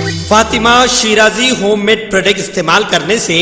Fatima Shirazi homemade product استعمال کرنے سے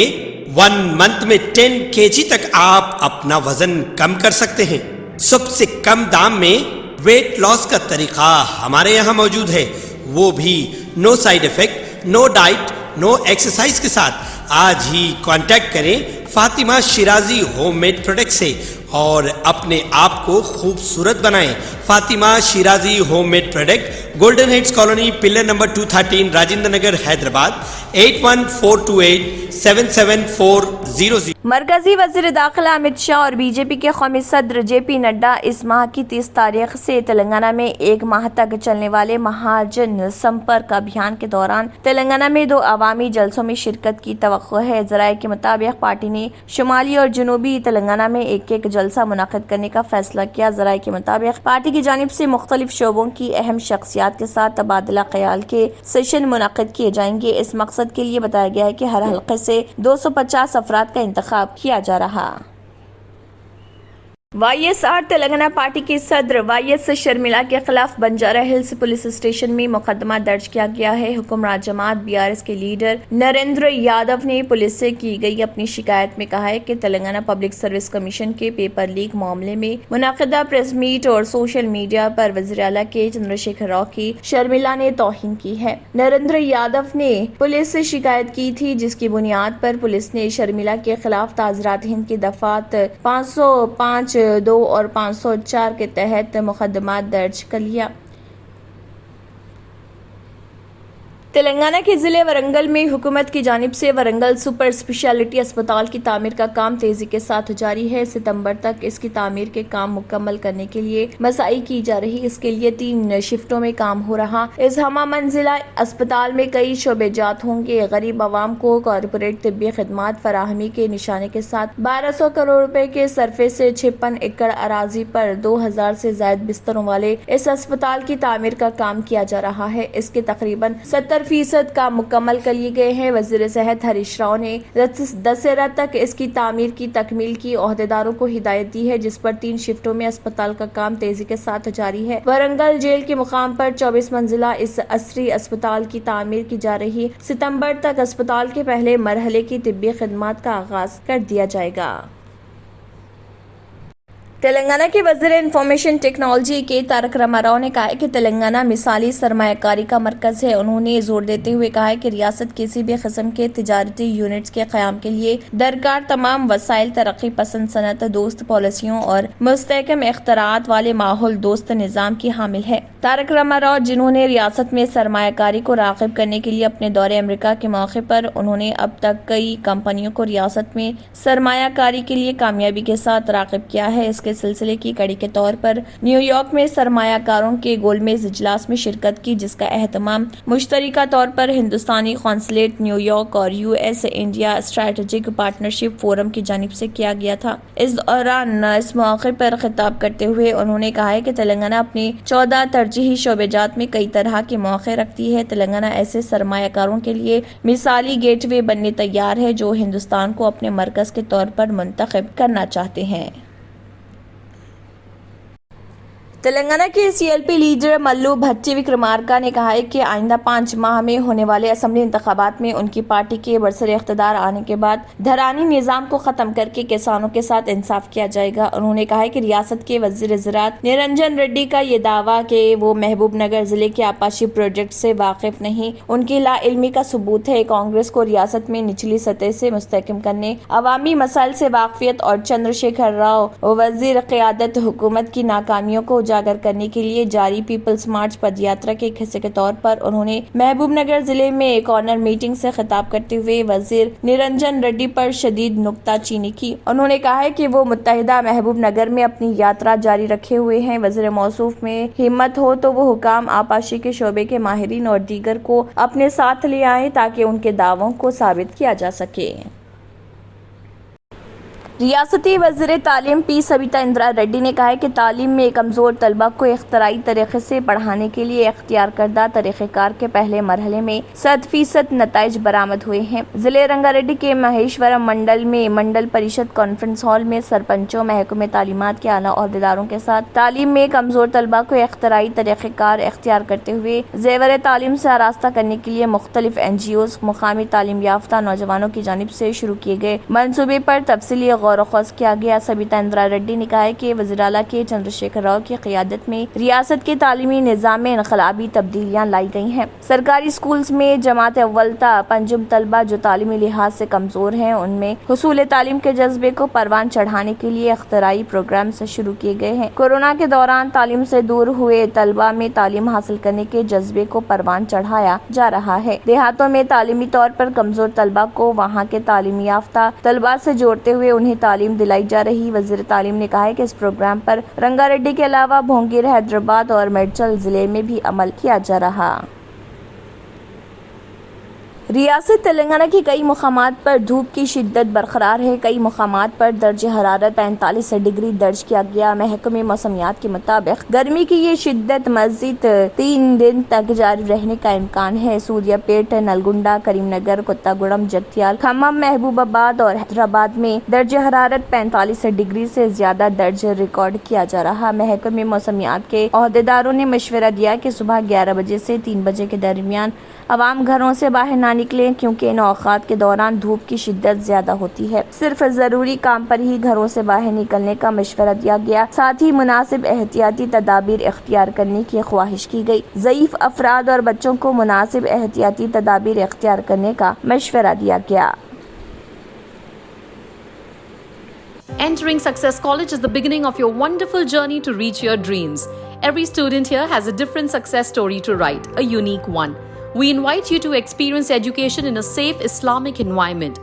1 منتھ میں 10 kg تک آپ اپنا وزن کم کر سکتے ہیں۔ سب سے کم دام میں ویٹ لاس کا طریقہ ہمارے یہاں موجود ہے، وہ بھی no side effect, no diet, no exercise کے ساتھ۔ آج ہی کانٹیکٹ کریں Fatima Shirazi homemade product سے اور اپنے آپ کو خوبصورت بنائیں۔ Fatima Shirazi homemade product, golden heights colony, pillar number 213، Rajendra Nagar, Hyderabad, 8142877400۔ مرکزی وزیر داخلہ امت شاہ اور بی جے پی کے قومی صدر جے پی نڈا اس ماہ کی 30 تاریخ سے تلنگانہ میں 1 ماہ تک چلنے والے مہاجن سمپرک ابھیان کے دوران تلنگانہ میں 2 عوامی جلسوں میں شرکت کی توقع ہے۔ ذرائع کے مطابق پارٹی نے شمالی اور جنوبی تلنگانہ میں ایک جلسہ منعقد کرنے کا فیصلہ کیا۔ ذرائع کے مطابق پارٹی کی جانب سے مختلف شعبوں کی اہم شخصیات کے ساتھ تبادلہ خیال کے سیشن منعقد کیے جائیں گے۔ اس مقصد کے لیے بتایا گیا ہے کہ ہر حلقے سے 250 افراد کا انتخاب کیا جا رہا۔ Y S R Telangana party کی صدر وائی ایس شرمیلا کے خلاف بنجارہ ہلز پولیس اسٹیشن میں مقدمہ درج کیا گیا ہے۔ حکمراں جماعت بی آر ایس کے لیڈر نریندر یادو نے پولیس سے کی گئی اپنی شکایت میں کہا ہے کہ تلنگانہ پبلک سروس کمیشن کے پیپر لیک معاملے میں منعقدہ پریس میٹ اور سوشل میڈیا پر وزیر اعلیٰ کے چندر شیکھر راؤ کی شرمیلا نے توہین کی ہے۔ نریندر یادو نے پولیس سے شکایت کی تھی، جس کی بنیاد پر پولیس نے شرمیلا کے خلاف تعزیرات ہند کی دفعات 505 2 اور 504 کے تحت مقدمات درج کر لیا۔ تلنگانہ کے ضلع ورنگل میں حکومت کی جانب سے ورنگل سپر اسپیشلٹی اسپتال کی تعمیر کا کام تیزی کے ساتھ جاری ہے۔ ستمبر تک اس کی تعمیر کے کام مکمل کرنے کے لیے مساعی کی جا رہی۔ اس کے لیے 3 شفٹوں میں کام ہو رہا۔ اس ہمہ منزلہ اسپتال میں کئی شعبے جات ہوں گے۔ غریب عوام کو کارپوریٹ طبی خدمات فراہمی کے نشانے کے ساتھ 1200 کروڑ روپے کے صرفے سے 56 ایکڑ اراضی پر 2000 سے زائد بستروں والے اس اسپتال کی تعمیر کا کام کیا جا رہا ہے۔ اس کے تقریباً 70% کام مکمل کر لیے گئے ہیں۔ وزیر صحت ہریش راؤ نے دسہرہ تک اس کی تعمیر کی تکمیل کی عہدیداروں کو ہدایت دی ہے، جس پر 3 شفٹوں میں اسپتال کا کام تیزی کے ساتھ جاری ہے۔ ورنگل جیل کے مقام پر 24 منزلہ اس عصری اسپتال کی تعمیر کی جا رہی۔ ستمبر تک اسپتال کے پہلے مرحلے کی طبی خدمات کا آغاز کر دیا جائے گا۔ تلنگانہ کے وزیر انفارمیشن ٹیکنالوجی کے تارک راما راؤ نے کہا ہے کہ تلنگانہ مثالی سرمایہ کاری کا مرکز ہے۔ انہوں نے زور دیتے ہوئے کہا ہے کہ ریاست کسی بھی قسم کے تجارتی یونٹس کے قیام کے لیے درکار تمام وسائل، ترقی پسند، صنعت دوست پالیسیوں اور مستحکم اختراعات والے ماحول دوست نظام کی حامل ہے۔ تارک راما راؤ، جنہوں نے ریاست میں سرمایہ کاری کو راغب کرنے کے لیے اپنے دورے امریکہ کے موقع پر انہوں نے اب تک کئی کمپنیوں کو ریاست میں سرمایہ کاری کے لیے کامیابی کے ساتھ راغب کیا ہے، اس کے سلسلے کی کڑی کے طور پر نیو یارک میں سرمایہ کاروں کے گول میز اجلاس میں شرکت کی، جس کا اہتمام مشترکہ طور پر ہندوستانی قونصلیٹ نیو یارک اور U S India strategic partnership forum کی جانب سے کیا گیا تھا۔ اس دوران اس موقع پر خطاب کرتے ہوئے انہوں نے کہا ہے کہ تلنگانہ اپنے 14 ترجیحی شعبے جات میں کئی طرح کے مواقع رکھتی ہے۔ تلنگانہ ایسے سرمایہ کاروں کے لیے مثالی گیٹ وے بننے تیار ہے جو ہندوستان کو اپنے مرکز کے طور پر منتخب کرنا چاہتے ہیں۔ تلنگانہ کے سی ایل پی لیڈر ملو بھٹی وکرمارکا نے کہا ہے کہ آئندہ 5 ماہ میں ہونے والے اسمبلی انتخابات میں ان کی پارٹی کے برسر اقتدار آنے کے بعد دھرانی نظام کو ختم کر کے کسانوں کے ساتھ انصاف کیا جائے گا۔ انہوں نے کہا ہے کہ ریاست کے وزیر زراعت نرنجن ریڈی کا یہ دعویٰ کہ وہ محبوب نگر ضلع کے آپاشی پروجیکٹ سے واقف نہیں، ان کی لا علمی کا ثبوت ہے۔ کانگریس کو ریاست میں نچلی سطح سے مستحکم کرنے، عوامی مسائل سے واقفیت اور چندر شیکھر راؤ وزیر قیادت حکومت کی ناکامیوں کو اجاگر کرنے کے لیے جاری پیپلز مارچ پد یاترا کے ایک حصے کے طور پر انہوں نے محبوب نگر ضلع میں ایک کارنر میٹنگ سے خطاب کرتے ہوئے وزیر نرنجن ریڈی پر شدید نکتہ چینی کی۔ انہوں نے کہا ہے کہ وہ متحدہ محبوب نگر میں اپنی یاترا جاری رکھے ہوئے ہیں۔ وزیر موصوف میں ہمت ہو تو وہ حکام، آپاشی کے شعبے کے ماہرین اور دیگر کو اپنے ساتھ لے آئیں تاکہ ان کے دعووں کو ثابت کیا جا سکے۔ ریاستی وزیر تعلیم پی سبیتا اندرا ریڈی نے کہا ہے کہ تعلیم میں کمزور طلبہ کو اختراعی طریقے سے پڑھانے کے لیے اختیار کردہ طریقہ کار کے پہلے مرحلے میں 100% نتائج برآمد ہوئے ہیں۔ ضلع رنگا ریڈی کے مہیشورم منڈل میں منڈل پریشد کانفرنس ہال میں سرپنچوں، محکمہ تعلیمات کے اعلیٰ عہدیداروں کے ساتھ تعلیم میں کمزور طلبہ کو اختراعی طریقہ کار اختیار کرتے ہوئے زیور تعلیم سے آراستہ کرنے کے لیے مختلف NGOs، مقامی تعلیم یافتہ نوجوانوں کی جانب سے شروع کیے گئے منصوبے پر تفصیلی غور و خوض کیا گیا۔ سبیتا اندرا ریڈی نے کہا ہے کہ وزیر اعلیٰ کے چندر شیکھر راؤ کی قیادت میں ریاست کے تعلیمی نظام میں انقلابی تبدیلیاں لائی گئی ہیں۔ سرکاری اسکولز میں جماعت اول تا پنجم طلبہ جو تعلیمی لحاظ سے کمزور ہیں، ان میں حصول تعلیم کے جذبے کو پروان چڑھانے کے لیے اختراعی پروگرام سے شروع کیے گئے ہیں۔ کورونا کے دوران تعلیم سے دور ہوئے طلبہ میں تعلیم حاصل کرنے کے جذبے کو پروان چڑھایا جا رہا ہے۔ دیہاتوں میں تعلیمی طور پر کمزور طلبہ کو وہاں کے تعلیم یافتہ طلبہ سے جوڑتے ہوئے انہیں تعلیم دلائی جا رہی۔ وزیر تعلیم نے کہا ہے کہ اس پروگرام پر رنگا ریڈی کے علاوہ بھونگیر، حیدرآباد اور میڈچل ضلع میں بھی عمل کیا جا رہا۔ ریاست تلنگانہ کے کئی مقامات پر دھوپ کی شدت برقرار ہے۔ کئی مقامات پر درجہ حرارت 45 ڈگری درج کیا گیا۔ محکمہ موسمیات کے مطابق گرمی کی یہ شدت مزید 3 دن تک جاری رہنے کا امکان ہے۔ سوریا پیٹ، نلگنڈا، کریم نگر، کوتاگوڑم، جگتیال، کھمم، محبوب آباد اور حیدرآباد میں درجہ حرارت 45 ڈگری سے زیادہ درج ریکارڈ کیا جا رہا۔ محکمہ موسمیات کے عہدیداروں نے مشورہ دیا کہ صبح 11 بجے سے 3 بجے کے درمیان عوام گھروں سے باہر نہ نکلیں، کیونکہ ان اوقات کے دوران دھوپ کی شدت زیادہ ہوتی ہے۔ صرف ضروری کام پر ہی گھروں سے باہر نکلنے کا مشورہ دیا گیا۔ ساتھ ہی مناسب احتیاطی تدابیر اختیار کرنے کی خواہش کی گئی۔ ضعیف افراد اور بچوں کو مناسب احتیاطی تدابیر اختیار کرنے کا مشورہ دیا گیا۔ Entering Success College is the beginning of your wonderful journey to reach your dreams. Every student here has a different success story to write, a unique one. We invite you to experience education in a safe Islamic environment.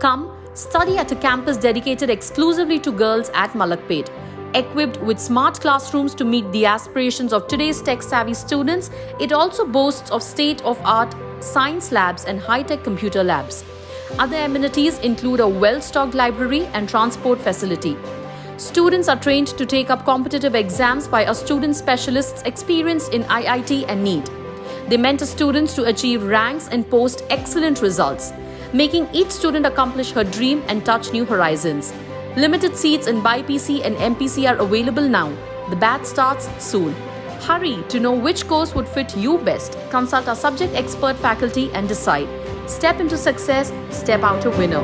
Come, study at a campus dedicated exclusively to girls at Malakpet. Equipped with smart classrooms to meet the aspirations of today's tech-savvy students, it also boasts of state-of-art science labs and high-tech computer labs. Other amenities include a well-stocked library and transport facility. Students are trained to take up competitive exams by our student specialists experienced in IIT and NEET. They mentor students to achieve ranks and post excellent results, making each student accomplish her dream and touch new horizons. Limited seats in BIPC and MPC are available now. The batch starts soon. Hurry to know which course would fit you best. Consult our subject expert faculty and decide. Step into success, step out a winner.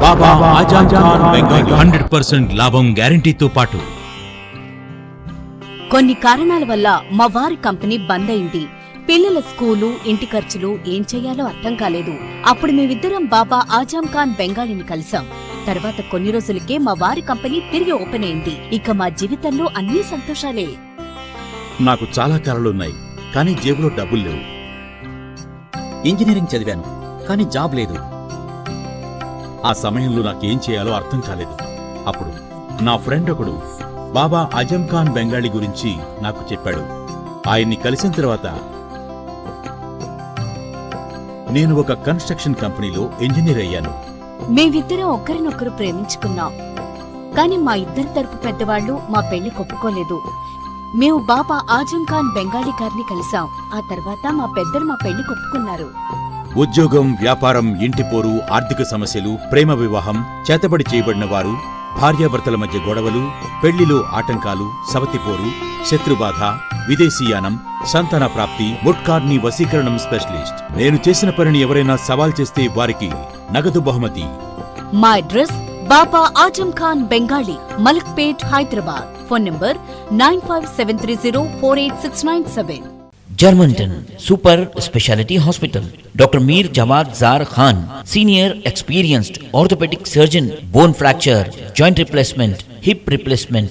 బాబా ఆజం ఖాన్ బెంగాలీ 100% లాభం గ్యారంటీతో పాటు కొన్ని కారణాల వల్ల మా వారి company బంద్ అయింది. పిల్లల school, ఇంటి ఖర్చులు ఏం చెయ్యాలో అర్థం కాలేదు. అప్పుడు మేమిద్దరం బాబా ఆజం ఖాన్ బెంగాలీని కలిసాం. తర్వాత కొన్ని రోజులకే మా వారి కంపెనీ తిరిగి ఓపెన్ అయింది. ఇక మా జీవితంలో అన్నీ సంతోషాలే. నాకు చాలా కలలున్నాయి, కానీ జేబులో డబ్బులు లేవు. ఇంజనీరింగ్ చదివాను, కానీ జాబ్ లేదు. ఆ సమయంలో నాకేం చేయాలో అర్థం కాలేదు. అప్పుడు నా ఫ్రెండ్ ఒకడు బాబా ఆజం ఖాన్ బెంగాలీ గురించి నాకు చెప్పాడు. ఆయన్ని కలిసిన తర్వాత నేను ఒక కన్స్ట్రక్షన్ కంపెనీలో ఇంజనీర్ అయ్యాను. మేమిద్దరం ఒకరినొకరు ప్రేమించుకున్నాం. కాని మా ఇద్దరి తరపు పెద్దవాళ్లు మా పెళ్లి ఒప్పుకోలేదు. మేము బాబా ఆజం ఖాన్ బెంగాలీ గారిని కలిసాం. ఆ తర్వాత మా పెద్దలు మా పెళ్లి ఒప్పుకున్నారు. ఉద్యోగం, వ్యాపారం, ఇంటిపోరు, ఆర్థిక సమస్యలు, ప్రేమ వివాహం, చేతబడి చేయబడిన వారు, భార్యాభర్తల మధ్య గొడవలు, పెళ్లిలో ఆటంకాలు, సవతిపోరు, శత్రుబాధ, విదేశీయానం, సంతాన ప్రాప్తి, ముట్కార్ని వశీకరణం స్పెషలిస్ట్. నేను చేసిన పనిని ఎవరైనా సవాల్ చేస్తే వారికి నగదు బహుమతి. మా address Baba Azam Khan Bengali, Malakpet, Hyderabad. Phone number 9573048697. Germantown Super Speciality Hospital. Dr. Mir Jawad Zar Khan, Senior Experienced Orthopedic Surgeon, Bone Fracture, Joint Replacement, Hip Replacement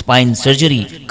Spine Surgery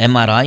MRI,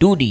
2D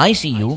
ICU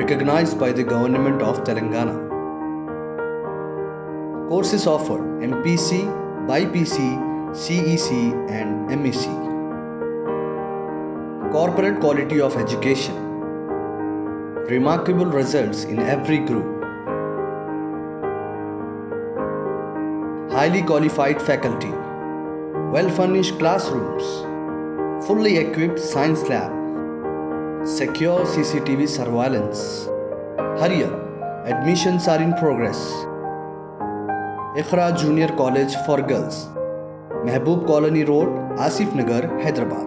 recognized by the Government of Telangana. Courses offered: MPC, BPC, CEC and MEC. Corporate quality of education. Remarkable results in every group. Highly qualified faculty. Well-furnished classrooms. Fully equipped science lab. Secure CCTV surveillance. Hurry up, admissions are in progress. Ikhra Junior College for Girls, Mehboob Colony Road, Asif Nagar, Hyderabad.